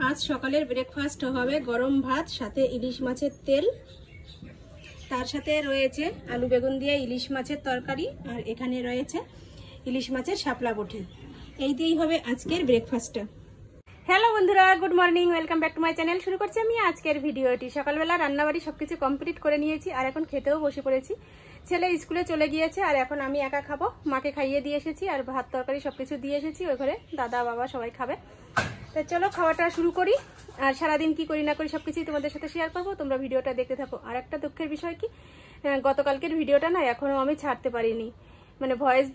আজ সকালের ব্রেকফাস্ট হবে গরম ভাত, সাথে ইলিশ মাছের তেল, তার সাথে রয়েছে আলু বেগুন দিয়ে ইলিশ মাছের তরকারি, আর এখানে রয়েছে ইলিশ মাছের শাপলা বটি। এই দিয়েই হবে আজকের ব্রেকফাস্টটা। হ্যালো বন্ধুরা, good morning, welcome back to my channel. শুরু করছি আমি আজকের ভিডিওটি। সকালবেলা রান্নাবাড়ি সবকিছু কমপ্লিট করে নিয়েছি, আর এখন খেতেও বসে পড়েছি। ছেলে স্কুলে চলে গিয়েছে, আর এখন আমি একা খাবো। মাকে খাইয়ে দিয়ে এসেছি, আর ভাত তরকারি সবকিছু দিয়ে এসেছি। ওই ঘরে দাদা বাবা সবাই খাবে। তো চলো খাওয়াটা শুরু করি, আর সারাদিন কি করি না করি সবকিছুই তোমাদের সাথে শেয়ার করবো। তোমরা ভিডিওটা দেখতে থাকো। আর একটা দুঃখের বিষয় কি, গতকালকের ভিডিওটা না এখনো আমি ছাড়তে পারিনি, মানে ভয়েস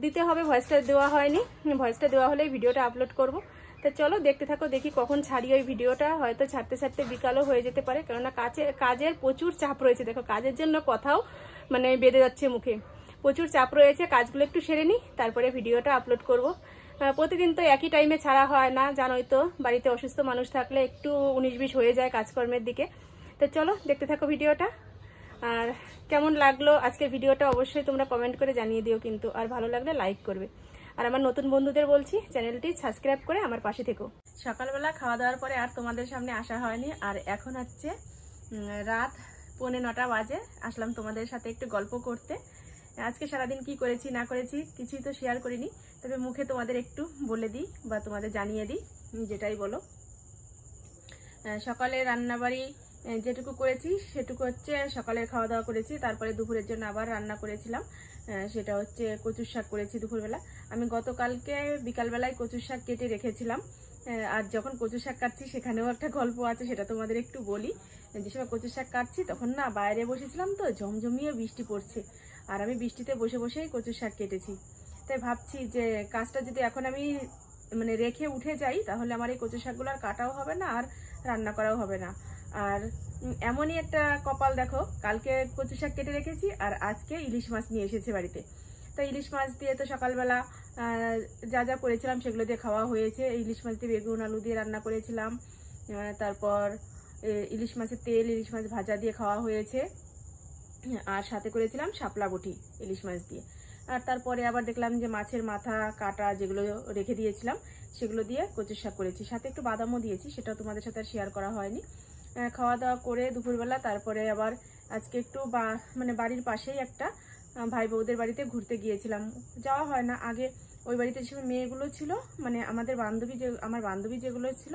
দিতে হবে, ভয়েসটা দেওয়া হয়নি। ভয়েসটা দেওয়া হলেই ভিডিওটা আপলোড করব। তো চলো দেখতে থাকো, দেখি কখন ছাড়ি ওই ভিডিওটা। হয়তো ছাড়তে ছাড়তে বিকালও হয়ে যেতে পারে, কেননা কাজের প্রচুর চাপ রয়েছে। দেখো, কাজের জন্য কথাও মানে বেঁধে যাচ্ছে মুখে, প্রচুর চাপ রয়েছে। কাজগুলো একটু সেরে নিই, তারপরে ভিডিওটা আপলোড করব। প্রতিদিন তো একই টাইমে ছাড়া হয় না, জানোই তো। বাড়িতে অসুস্থ মানুষ থাকলে একটু 19-20 হয়ে যায় কাজকর্মের দিকে। তো চলো দেখতে থাকো ভিডিওটা। আর কেমন লাগলো আজকের ভিডিওটা অবশ্যই তোমরা কমেন্ট করে জানিয়ে দিও কিন্তু, আর ভালো লাগলে লাইক করবে। আর আমার নতুন বন্ধুদের বলছি, চ্যানেলটি সাবস্ক্রাইব করে আমার পাশে থেকো। সকালবেলা খাওয়া দাওয়ার পরে আর তোমাদের সামনে আসা হয়নি, আর এখন হচ্ছে রাত 9:45 বাজে। আসলাম তোমাদের সাথে একটু গল্প করতে। আজকে সারাদিন কি করেছি না করেছি কিছুই তো শেয়ার করিনি, তবে মুখে তোমাদের একটু বলে দিই বা তোমাদের জানিয়ে দিই, যেটাই বলো। সকালে রান্নাবাড়ি যেটুকু করেছি সেটুকু হচ্ছে সকালের খাওয়া দাওয়া করেছি। তারপরে দুপুরের জন্য আবার রান্না করেছিলাম, সেটা হচ্ছে কচুর শাক করেছি দুপুরবেলা। আমি গতকালকে বিকালবেলায় কচুর শাক কেটে রেখেছিলাম, আর যখন কচুর শাক কাটছি সেখানেও একটা গল্প আছে, সেটা তোমাদের একটু বলি। যে সময় কচুর শাক কাটছি তখন না বাইরে বসেছিলাম, তো ঝমঝমিয়ে বৃষ্টি পড়ছে, আর আমি বৃষ্টিতে বসে বসেই কচুর শাক কেটেছি। তাই ভাবছি যে কাজটা যদি এখন আমি মানে রেখে উঠে যাই, তাহলে আমার এই কচুর শাকগুলো আর কাটাও হবে না, আর রান্না করাও হবে না। আর এমনই একটা কপাল, দেখো, কালকে কচু শাক কেটে রেখেছি, আর আজকে ইলিশ মাছ নিয়ে এসেছে বাড়িতে। তো ইলিশ মাছ দিয়ে তো সকালবেলা যা যা করেছিলাম সেগুলো দিয়ে খাওয়া হয়েছে। ইলিশ মাছ দিয়ে বেগুন আলু দিয়ে রান্না করেছিলাম, তারপর ইলিশ মাছের তেল, ইলিশ মাছ ভাজা দিয়ে খাওয়া হয়েছে, আর সাথে করেছিলাম শাপলা বটি ইলিশ মাছ দিয়ে। আর তারপরে আবার দেখলাম যে মাছের মাথা কাটা যেগুলো রেখে দিয়েছিলাম সেগুলো দিয়ে কচুর শাক করেছি, সাথে একটু বাদামও দিয়েছি, সেটা তোমাদের সাথে শেয়ার করা হয়নি। খাওয়া দাওয়া করে দুপুরবেলা তারপরে আবার আজকে একটু মানে বাড়ির পাশেই একটা ভাই বউদের বাড়িতে ঘুরতে গিয়েছিলাম। যাওয়া হয় না আগে, ওই বাড়িতে যে মেয়েগুলো ছিল, মানে আমার বান্ধবী যেগুলো ছিল,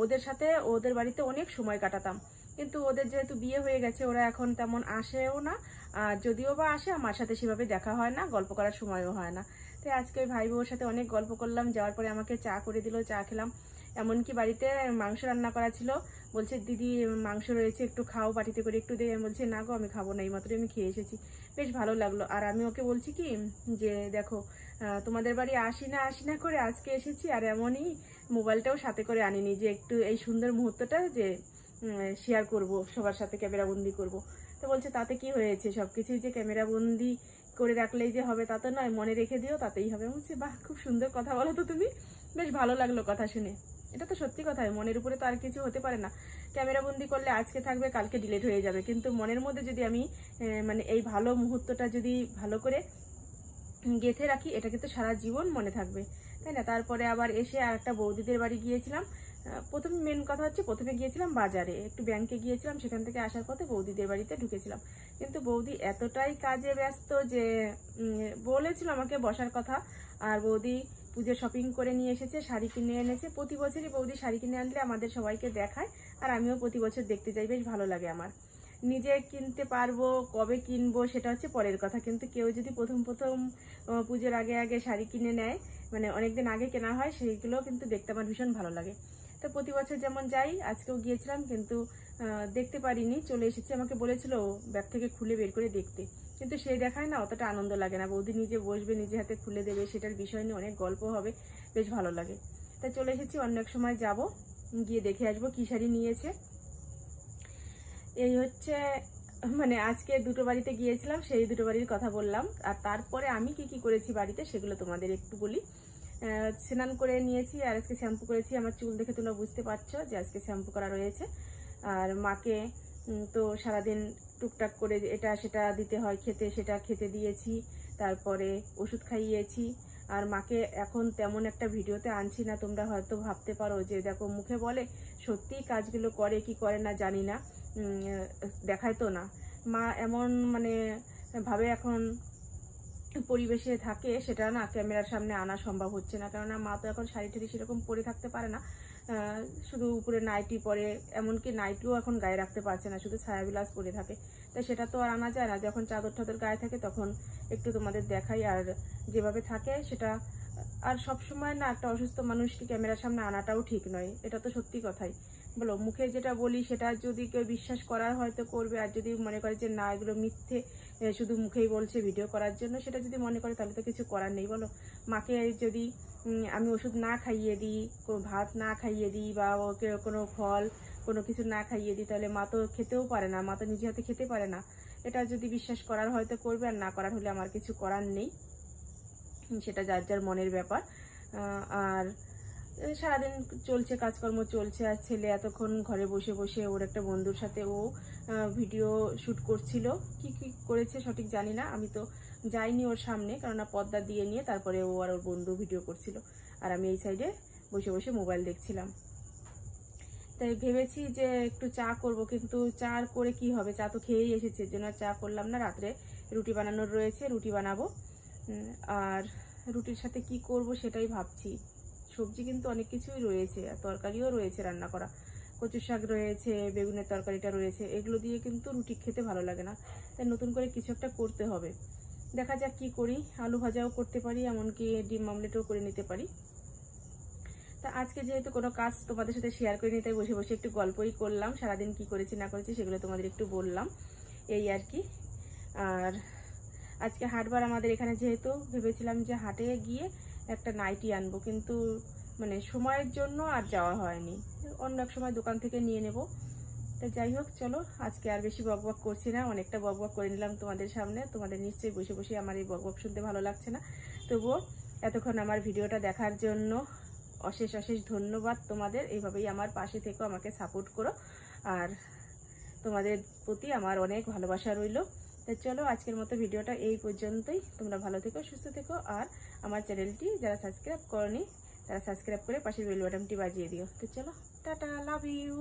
ওদের সাথে ওদের বাড়িতে অনেক সময় কাটাতাম। কিন্তু ওদের যেহেতু বিয়ে হয়ে গেছে, ওরা এখন তেমন আসেও না, আর যদিও বা আসে আমার সাথে সেভাবে দেখা হয় না, গল্প করার সময়ও হয় না। তাই আজকে ভাই বউর সাথে অনেক গল্প করলাম। যাওয়ার পরে আমাকে চা করে দিল, চা খেলাম। এমনকি বাড়িতে মাংস রান্না করা ছিল, বলছে দিদি মাংস রয়েছে একটু খাও, বাটিতে করে একটু দিয়ে। আমি বলছি না গো, আমি খাবো না, এই মাত্রই আমি খেয়ে এসেছি। বেশ ভালো লাগলো। আর আমি ওকে বলছি কি যে দেখো, তোমাদের বাড়ি আসি না করে আজকে এসেছি, আর এমনই মোবাইলটাও সাথে করে আনিনি, যে একটু এই সুন্দর মুহূর্তটা যে শেয়ার করব, সবার সাথে ক্যামেরা বন্দি করব। তো বলছে তাতে কি হয়েছে, সবকিছুই যে ক্যামেরা বন্দি করে রাখলেই যে হবে তা তো নয়, মনে রেখে দিও তাতেই হবে। বলছি বাহ, খুব সুন্দর কথা বলো তো তুমি। বেশ ভালো লাগলো কথা শুনে। এটা তো সত্যি কথাই, মনের উপরে তো আর কিছু হতে পারে না। ক্যামেরা বন্দি করলে আজকে থাকবে, কালকে ডিলিট হয়ে যাবে, কিন্তু মনের মধ্যে যদি আমি মানে এই ভালো মুহূর্তটা যদি ভালো করে গেঁথে রাখি, এটা কিন্তু সারা জীবন মনে থাকবে, তাই না? তারপরে আবার এসে আর একটা বৌদিদের বাড়ি গিয়েছিলাম। প্রথমে মেন কথা হচ্ছে, প্রথমে গিয়েছিলাম বাজারে, একটু ব্যাংকে গিয়েছিলাম, সেখান থেকে আসার পথে বৌদিদের বাড়িতে ঢুকেছিলাম। কিন্তু বৌদি এতটাই কাজে ব্যস্ত যে বলেছিল আমাকে বসার কথা। আর বৌদি পুজো শপিং করে নিয়ে এসেছে, শাড়ি কিনে এনেছে। প্রতি বছরই বৌদি শাড়ি কিনে আনলে আমাদের সবাইকে দেখায়, আর আমিও প্রতি বছর দেখতে যাই, বেশ ভালো লাগে আমার। নিজে কিনতে পারবো, কবে কিনবো সেটা হচ্ছে পরের কথা, কিন্তু কেউ যদি প্রথম পুজোর আগে শাড়ি কিনে নেয়, মানে অনেকদিন আগে কেনা হয়, সেইগুলো কিন্তু দেখতে আমার ভীষণ ভালো লাগে। তো প্রতি বছর যেমন যাই, আজকেও গিয়েছিলাম, কিন্তু দেখতে পারিনি, চলে এসেছি। আমাকে বলেছিল ব্যাগ থেকে খুলে বের করে দেখতে, কিন্তু সেই দেখায় না, অতটা আনন্দ লাগে না। বৌদি নিজে বসবে, নিজে হাতে খুলে দেবে, সেটার বিষয় নিয়ে অনেক গল্প হবে, বেশ ভালো লাগে। তাই চলে এসেছি, অন্য এক সময় যাব, গিয়ে দেখে আসবো কি শাড়ি নিয়েছে। এই হচ্ছে মানে আজকে দুটো বাড়িতে গিয়েছিলাম, সেই দুটো বাড়ির কথা বললাম। আর তারপরে আমি কি করেছি বাড়িতে সেগুলো তোমাদের একটু বলি। স্নান করে নিয়েছি, আর আজকে শ্যাম্পু করেছি। আমার চুল দেখে তোমরা বুঝতে পারছো যে আজকে শ্যাম্পু করা রয়েছে। আর মাকে তো সারাদিন টুকটাক করে এটা সেটা দিতে হয় খেতে, সেটা খেতে দিয়েছি। তারপরে ওষুধ খাইয়েছি। আর মাকে এখন তেমন একটা ভিডিওতে আনছি না। তোমরা হয়তো ভাবতে পারো যে দেখো মুখে বলে, সত্যিই কাজগুলো করে কি করে না জানি না, দেখায় তো না। মা এমন মানে ভাবে এখন পরিবেশে থাকে, সেটা না ক্যামেরার সামনে আনা সম্ভব হচ্ছে না। কেননা মা তো এখন শাড়ি ঠাড়ি সেরকম পরে থাকতে পারে না, শুধু উপরে নাইটি পরে, এমনকি নাইটিও এখন গায়ে রাখতে পারছে না, শুধু ছায়া বিলাস পরে থাকে। তাই সেটা তো আর আনা যায় না। যখন চাদর টাদর গায়ে থাকে তখন একটু তোমাদের দেখাই। আর যেভাবে থাকে সেটা আর সব সময় না একটা অসুস্থ মানুষকে ক্যামেরার সামনে আনাটাও ঠিক নয়, এটা তো সত্যি কথাই। বলো, মুখে যেটা বলি সেটা যদি কেউ বিশ্বাস করার হয়তো করবে, আর যদি মনে করে যে না এগুলো মিথ্যে, শুধু মুখেই বলছে ভিডিও করার জন্য, সেটা যদি মনে করে তাহলে তো কিছু করার নেই। বলো, মাকে যদি আমি ওষুধ না খাইয়ে দিই, ভাত না খাইয়ে দিই, বা ওকে কোনো ফল কোনো কিছু না খাইয়ে দিই, তাহলে মা তো খেতেও পারে না, মা তো নিজে হাতে খেতে পারে না। এটা যদি বিশ্বাস করার হয়তো করবে, আর না করার হলে আমার কিছু করার নেই, সেটা যার যার মনের ব্যাপার। আর সারাদিন চলছে, কাজকর্ম চলছে। আর ছেলে এতক্ষণ ঘরে বসে বসে ওর একটা বন্ধুর সাথে ও ভিডিও শুট করছিল। কি কি করেছে সঠিক জানি না, আমি তো যাইনি ওর সামনে, কেননা পর্দা দিয়ে নিয়ে তারপরে ও আর ওর বন্ধু ভিডিও করছিল, আর আমি এই সাইডে বসে বসে মোবাইল দেখছিলাম। তাই ভেবেছি যে একটু চা করব, কিন্তু চা করে কি হবে, চা তো খেয়েই এসেছে, এর জন্য চা করলাম না। রাত্রে রুটি বানানোর রয়েছে, রুটি বানাবো। আর রুটির সাথে কি করব সেটাই ভাবছি। সবজি কিন্তু অনেক কিছুই রয়েছে, আর তরকারিও রয়েছে রান্না করা, কচু শাক রয়েছে, বেগুনের তরকারিটা রয়েছে, এগুলো দিয়ে কিন্তু রুটি খেতে ভালো লাগে না। তাই নতুন করে কিছু একটা করতে হবে, দেখা যাক কি করি। আলু ভাজাও করতে পারি, এমনকি ডিম অমলেটও করে নিতে পারি। তা আজকে যেহেতু কোনো কাজ তোমাদের সাথে শেয়ার করিনি, তাই বসে বসে একটু গল্পই করলাম, সারাদিন কি করেছি না করেছি সেগুলো তোমাদের একটু বললাম, এই আর কি। আর আজকে হাটবার আমাদের এখানে, যেহেতু ভেবেছিলাম যে হাটে গিয়ে একটা নাইটি আনবো, কিন্তু মানে সময়ের জন্য আর যাওয়া হয়নি, অন্য এক সময় দোকান থেকে নিয়ে নেব। তো যাই হোক, চলো আজকে আর বেশি বকবক করছি না, অনেকটা বকবক করে নিলাম তোমাদের সামনে। তোমাদের নিশ্চয়ই বসে বসে আমার এই বকবক শুনতে ভালো লাগছে না, তবুও এতক্ষণ আমার ভিডিওটা দেখার জন্য অশেষ অশেষ ধন্যবাদ তোমাদের। এইভাবেই আমার পাশে থেকো, আমাকে সাপোর্ট করো, আর তোমাদের প্রতি আমার অনেক ভালোবাসা রইল। তো চলো আজকের মতো ভিডিওটা এই পর্যন্তই। তোমরা ভালো থেকো, সুস্থ থেকো, আর আমার চ্যানেলটি যারা সাবস্ক্রাইব করনি তারা সাবস্ক্রাইব করে পাশের বেল বাটনটি বাজিয়ে দিও। তো চলো, টাটা, লাভ ইউ।